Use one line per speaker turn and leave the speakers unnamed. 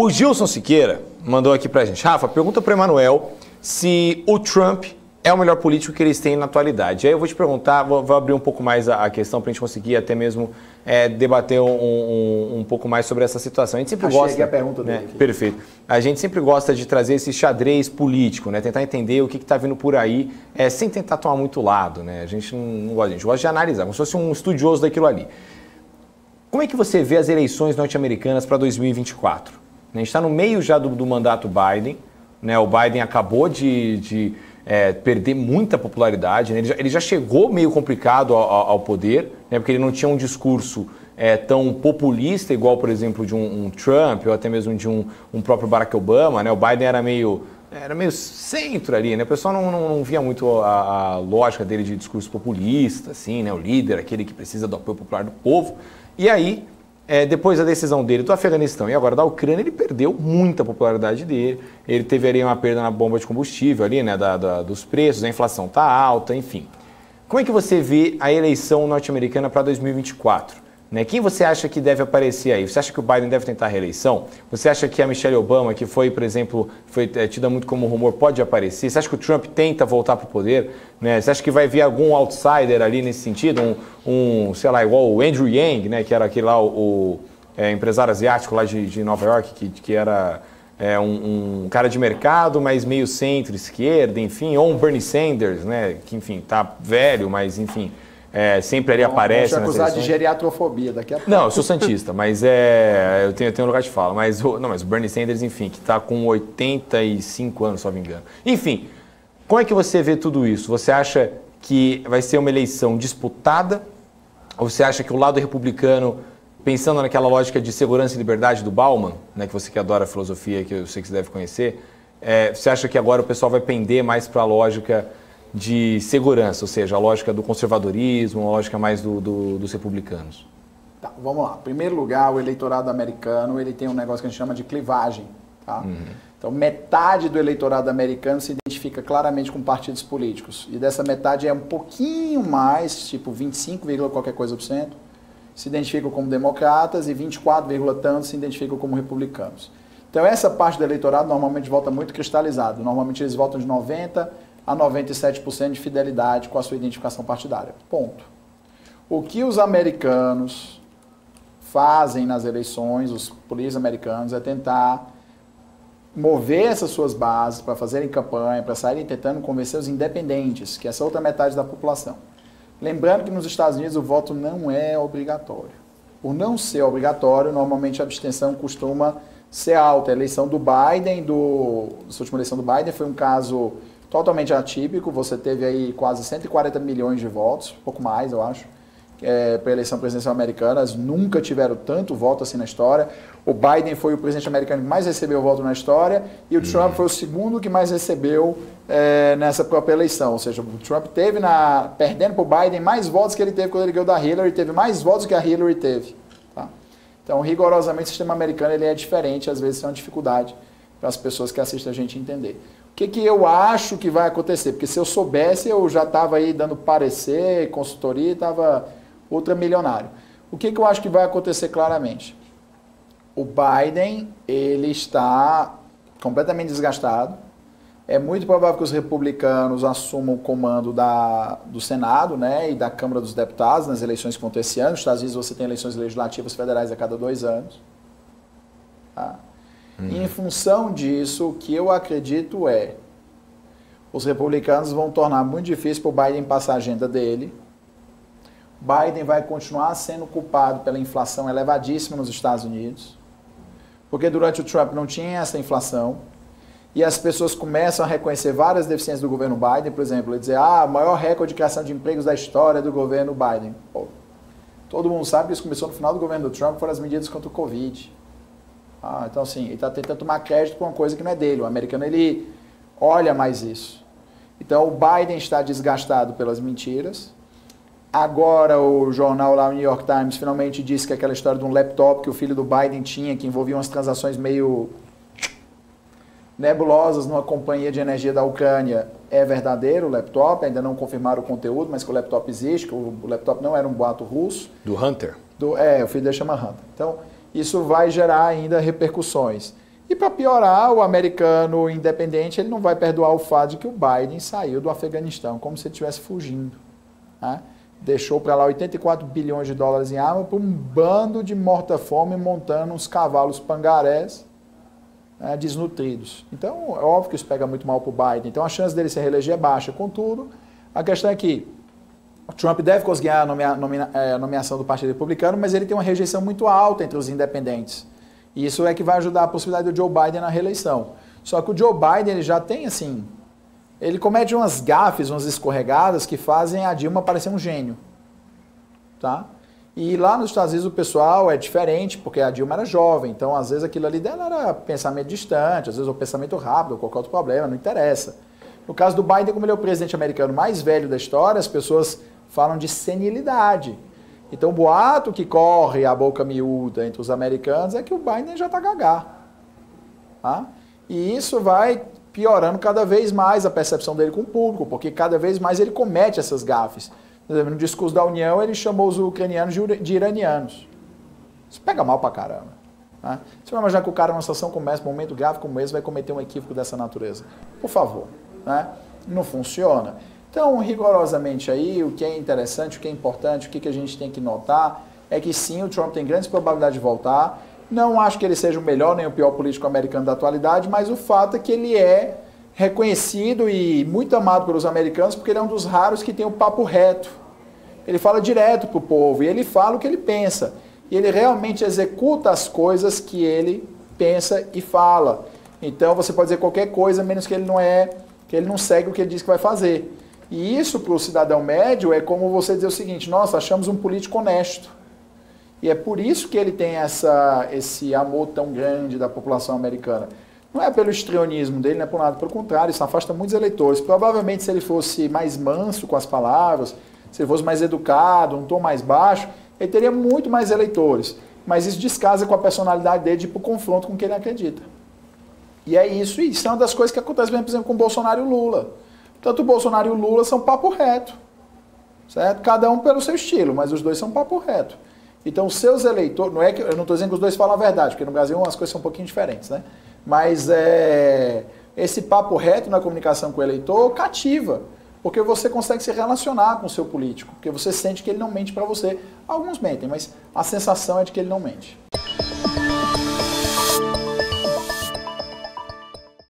O Gilson Siqueira mandou aqui pra gente. Rafa, pergunta pro Emanuel se o Trump é o melhor político que eles têm na atualidade. Aí eu vou te perguntar, vou abrir um pouco mais a questão pra gente conseguir até mesmo debater um pouco mais sobre essa situação. A gente sempre gosta...
Cheguei a pergunta dele.
Perfeito. A gente sempre gosta de trazer esse xadrez político, né? Tentar entender o que está vindo por aí, sem tentar tomar muito lado, né? A gente não gosta, a gente gosta de analisar, como se fosse um estudioso daquilo ali. Como é que você vê as eleições norte-americanas para 2024? A gente está no meio já do mandato Biden, né? O Biden acabou de perder muita popularidade, né? Ele já chegou meio complicado ao poder, né? Porque ele não tinha um discurso tão populista, igual, por exemplo, de um Trump ou até mesmo de um próprio Barack Obama, né? O Biden era meio centro ali, né? O pessoal não via muito a lógica dele de discurso populista, assim, né? O líder, aquele que precisa do apoio popular do povo. E aí, depois da decisão dele do Afeganistão e agora da Ucrânia, ele perdeu muita popularidade dele. Ele teve ali uma perda na bomba de combustível ali, né? Dos preços, a inflação está alta, enfim. Como é que você vê a eleição norte-americana para 2024? Né? Quem você acha que deve aparecer aí? Você acha que o Biden deve tentar a reeleição? Você acha que a Michelle Obama, que foi, por exemplo, foi tida muito como rumor, pode aparecer? Você acha que o Trump tenta voltar para o poder? Né? Você acha que vai vir algum outsider ali nesse sentido? Sei lá, igual o Andrew Yang, né? Que era aquele lá, o empresário asiático lá de Nova York, que era um cara de mercado, mas meio centro-esquerda, enfim. Ou um Bernie Sanders, né? Que, enfim, tá velho, mas, enfim... sempre ali aparece.
Vamos acusar de geriatrofobia daqui a pouco.
Não, eu sou santista, mas eu tenho um lugar de fala. Mas o Bernie Sanders, enfim, que está com 85 anos, se não me engano. Enfim, como é que você vê tudo isso? Você acha que vai ser uma eleição disputada? Ou você acha que o lado republicano, pensando naquela lógica de segurança e liberdade do Bauman, né, que você que adora a filosofia, que eu sei que você deve conhecer, você acha que agora o pessoal vai pender mais para a lógica de segurança, ou seja, a lógica do conservadorismo, a lógica mais dos republicanos?
Tá, vamos lá. Em primeiro lugar, o eleitorado americano ele tem um negócio que a gente chama de clivagem. Tá? Então, metade do eleitorado americano se identifica claramente com partidos políticos. E dessa metade é um pouquinho mais, tipo 25, qualquer coisa por cento, se identificam como democratas e 24, tanto se identificam como republicanos. Então, essa parte do eleitorado normalmente vota muito cristalizado. Normalmente eles votam de 90% a 97% de fidelidade com a sua identificação partidária. Ponto. O que os americanos fazem nas eleições, os políticos americanos, é tentar mover essas suas bases para fazerem campanha, para saírem tentando convencer os independentes, que é essa outra metade da população. Lembrando que nos Estados Unidos o voto não é obrigatório. Por não ser obrigatório, normalmente a abstenção costuma ser alta. A eleição do Biden, essa última eleição do Biden foi um caso totalmente atípico. Você teve aí quase 140 milhões de votos, um pouco mais, eu acho, para a eleição presidencial americana. Elas nunca tiveram tanto voto assim na história. O Biden foi o presidente americano que mais recebeu voto na história e o Trump foi o segundo que mais recebeu nessa própria eleição. Ou seja, o Trump teve, perdendo para o Biden, mais votos que ele teve quando ele ganhou da Hillary, teve mais votos que a Hillary teve. Tá? Então, rigorosamente, o sistema americano ele é diferente, às vezes é uma dificuldade para as pessoas que assistem a gente entender. O que eu acho que vai acontecer? Porque se eu soubesse, eu já estava aí dando parecer, consultoria, estava ultramilionário. O que eu acho que vai acontecer claramente? O Biden, ele está completamente desgastado. É muito provável que os republicanos assumam o comando do Senado, né, e da Câmara dos Deputados nas eleições que vão ter esse ano. Nos Estados Unidos você tem eleições legislativas federais a cada 2 anos. Tá? E em função disso, o que eu acredito os republicanos vão tornar muito difícil para o Biden passar a agenda dele. Biden vai continuar sendo culpado pela inflação elevadíssima nos Estados Unidos, porque durante o Trump não tinha essa inflação, e as pessoas começam a reconhecer várias deficiências do governo Biden, por exemplo, ele dizer, o maior recorde de criação de empregos da história do governo Biden. Pô, todo mundo sabe que isso começou no final do governo do Trump, foram as medidas contra o Covid. Então, assim, ele está tentando tomar crédito por uma coisa que não é dele. O americano, ele olha mais isso. Então, o Biden está desgastado pelas mentiras. Agora, o jornal lá, o New York Times, finalmente disse que aquela história de um laptop que o filho do Biden tinha, que envolvia umas transações meio nebulosas numa companhia de energia da Ucrânia, é verdadeiro o laptop. Ainda não confirmaram o conteúdo, mas que o laptop existe, que o laptop não era um boato russo.
Do Hunter?
O filho dele chama Hunter. Então, isso vai gerar ainda repercussões. E para piorar, o americano independente ele não vai perdoar o fato de que o Biden saiu do Afeganistão, como se ele estivesse fugindo. Né? Deixou para lá 84 bilhões de dólares em arma para um bando de morta-fome montando uns cavalos pangarés, né, desnutridos. Então, é óbvio que isso pega muito mal para o Biden. Então, a chance dele se reeleger é baixa. Contudo, a questão é que o Trump deve conseguir a nomeação do Partido Republicano, mas ele tem uma rejeição muito alta entre os independentes. E isso é que vai ajudar a possibilidade do Joe Biden na reeleição. Só que o Joe Biden ele já tem, assim... Ele comete umas gafes, umas escorregadas que fazem a Dilma parecer um gênio. Tá? E lá nos Estados Unidos o pessoal é diferente, porque a Dilma era jovem, então às vezes aquilo ali dela era pensamento distante, às vezes o pensamento rápido, ou qualquer outro problema, não interessa. No caso do Biden, como ele é o presidente americano mais velho da história, as pessoas falam de senilidade. Então o boato que corre a boca miúda entre os americanos é que o Biden já está gagá. Tá? E isso vai piorando cada vez mais a percepção dele com o público, porque cada vez mais ele comete essas gafes. Por exemplo, no discurso da União, ele chamou os ucranianos de iranianos. Isso pega mal pra caramba. Né? Você vai imaginar que o cara, numa situação como essa, num momento grave como esse, vai cometer um equívoco dessa natureza? Por favor. Né? Não funciona. Então, rigorosamente aí, o que é interessante, o que é importante, o que a gente tem que notar, é que sim, o Trump tem grandes probabilidades de voltar. Não acho que ele seja o melhor nem o pior político americano da atualidade, mas o fato é que ele é reconhecido e muito amado pelos americanos porque ele é um dos raros que tem o papo reto. Ele fala direto para o povo e ele fala o que ele pensa. E ele realmente executa as coisas que ele pensa e fala. Então você pode dizer qualquer coisa, menos que ele não segue o que ele diz que vai fazer. E isso para o cidadão médio é como você dizer o seguinte: nossa, achamos um político honesto. E é por isso que ele tem esse amor tão grande da população americana. Não é pelo histrionismo dele, não é por nada, pelo contrário, isso afasta muitos eleitores. Provavelmente se ele fosse mais manso com as palavras, se ele fosse mais educado, um tom mais baixo, ele teria muito mais eleitores. Mas isso descasa com a personalidade dele de ir para o confronto com quem ele acredita. E é isso, e isso é uma das coisas que acontece, por exemplo, com o Bolsonaro e o Lula. Tanto o Bolsonaro e o Lula são papo reto, certo? Cada um pelo seu estilo, mas os dois são papo reto. Então, os seus eleitores, não é que eu não estou dizendo que os dois falam a verdade, porque no Brasil as coisas são um pouquinho diferentes, né? Mas esse papo reto na comunicação com o eleitor cativa, porque você consegue se relacionar com o seu político, porque você sente que ele não mente para você. Alguns mentem, mas a sensação é de que ele não mente.